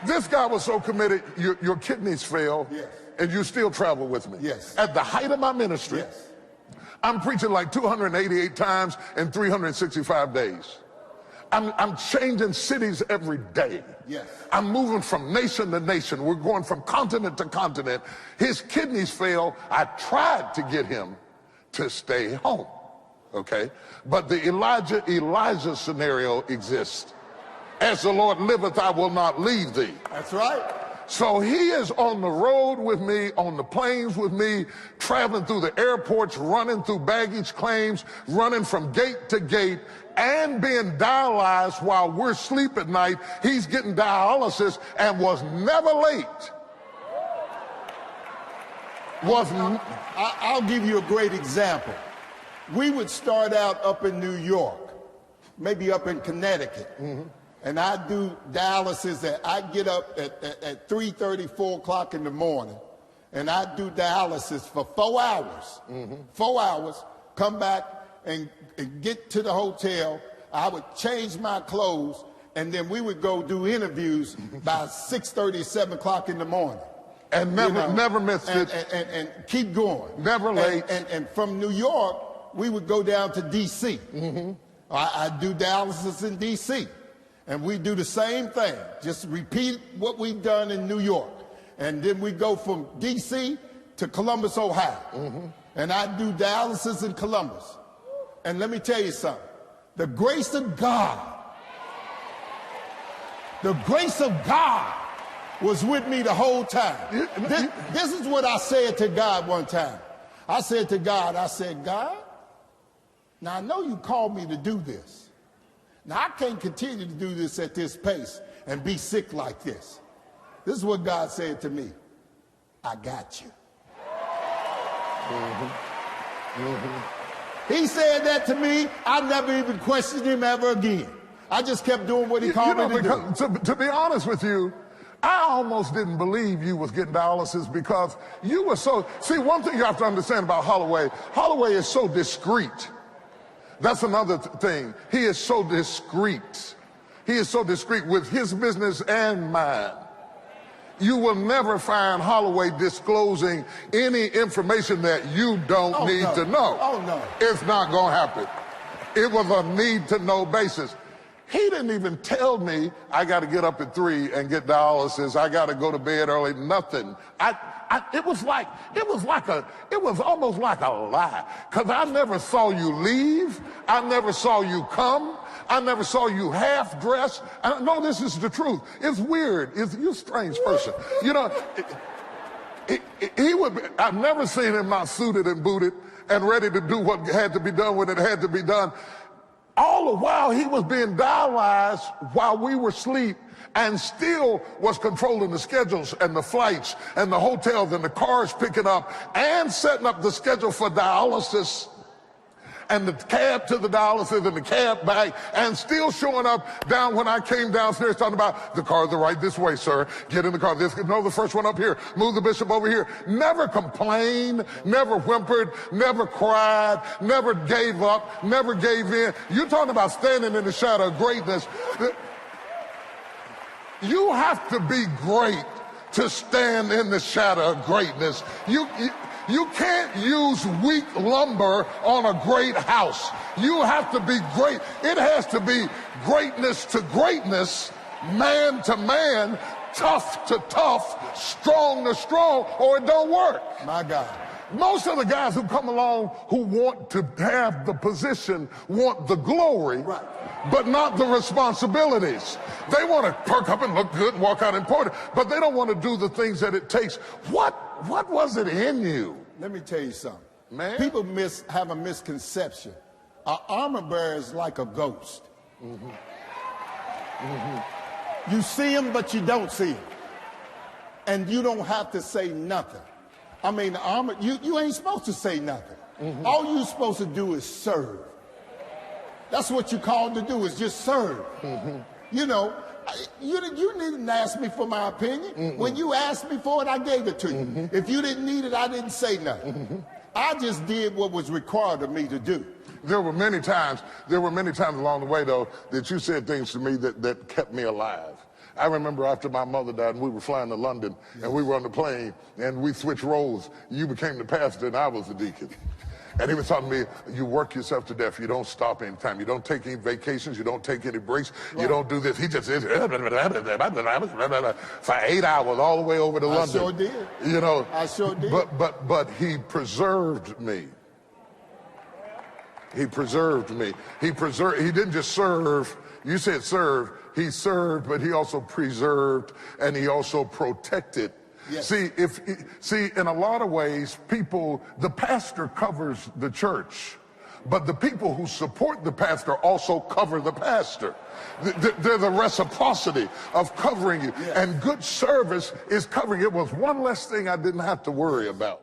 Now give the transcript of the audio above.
This guy was so committed, your kidneys fail, Yes. and you still travel with me. Yes. At the height of my ministry, Yes. I'm preaching like 288 times in 365 days. I'm changing cities every day. Yes. I'm moving from nation to nation. We're going from continent to continent. His kidneys fail. I tried to get him to stay home, okay? But the Elijah scenario exists. As the Lord liveth, I will not leave thee. That's right. So he is on the road with me, on the planes with me, traveling through the airports, running through baggage claims, running from gate to gate, and being dialyzed while we're asleep at night. He's getting dialysis and was never late. I'll give you a great example. We would start out up in New York, maybe up in Connecticut. Mm-hmm. And I do dialysis I get up at 3:30, 4 o'clock in the morning, and I do dialysis for 4 hours. Mm-hmm. 4 hours, come back and get to the hotel. I would change my clothes, and then we would go do interviews by 6:30, 7 o'clock in the morning. And never missed it. And keep going. Never late. And from New York, we would go down to D.C. Mm-hmm. I do dialysis in D.C., and we do the same thing, just repeat what we've done in New York. And then we go from D.C. to Columbus, Ohio. Mm-hmm. And I do dialysis in Columbus. And let me tell you something. The grace of God was with me the whole time. This is what I said to God one time. I said to God, God, now I know you called me to do this. Now, I can't continue to do this at this pace and be sick like this. This is what God said to me. I got you. Mm-hmm. Mm-hmm. He said that to me. I never even questioned him ever again. I just kept doing what he called me to do. To be honest with you, I almost didn't believe you was getting dialysis because you were so... See, one thing you have to understand about Holloway, Holloway is so discreet. That's another thing. He is so discreet. He is so discreet with his business and mine. You will never find Holloway disclosing any information that you don't need to know. Oh, no. It's not going to happen. It was a need-to-know basis. He didn't even tell me I got to get up at 3 and get dialysis. I got to go to bed early. Nothing. It was almost like a lie, because I never saw you leave. I never saw you come. I never saw you half dressed. No, this is the truth. It's weird. You're a strange person. You know, I've never seen him not suited and booted and ready to do what had to be done when it had to be done. All the while he was being dialyzed while we were asleep, and still was controlling the schedules and the flights and the hotels and the cars picking up and setting up the schedule for dialysis and the cab to the dialysis and the cab back, and still showing up down when I came downstairs talking about the car, the right this way, sir. Get in the car. No, the first one up here. Move the bishop over here. Never complained, never whimpered, never cried, never gave up, never gave in. You're talking about standing in the shadow of greatness. You have to be great to stand in the shadow of greatness. You can't use weak lumber on a great house. You have to be great. It has to be greatness to greatness, man to man, tough to tough, strong to strong, or it don't work. My God. Most of the guys who come along who want to have the position want the glory, right, but not the responsibilities. They want to perk up and look good and walk out important, but they don't want to do the things that it takes. What was it in you? Let me tell you something. Man. People have a misconception. An armor bearer is like a ghost. Mm-hmm. Mm-hmm. You see him, but you don't see him. And you don't have to say nothing. I mean, you ain't supposed to say nothing. Mm-hmm. All you're supposed to do is serve. That's what you're called to do, is just serve. Mm-hmm. You know, you didn't ask me for my opinion. Mm-hmm. When you asked me for it, I gave it to you. Mm-hmm. If you didn't need it, I didn't say nothing. Mm-hmm. I just did what was required of me to do. There were many times along the way, though, that you said things to me that kept me alive. I remember after my mother died and we were flying to London and we were on the plane and we switched roles. You became the pastor and I was the deacon. And he was telling me, you work yourself to death. You don't stop any time. You don't take any vacations. You don't take any breaks. You don't do this. He just said for 8 hours all the way over to London. I sure did. You know. I sure did. But he preserved me. He preserved me. He didn't just serve. You said serve. He served, but he also preserved and he also protected. Yes. See, in a lot of ways, the pastor covers the church, but the people who support the pastor also cover the pastor. They're the reciprocity of covering you. Yes. And good service is covering. It was one less thing I didn't have to worry about.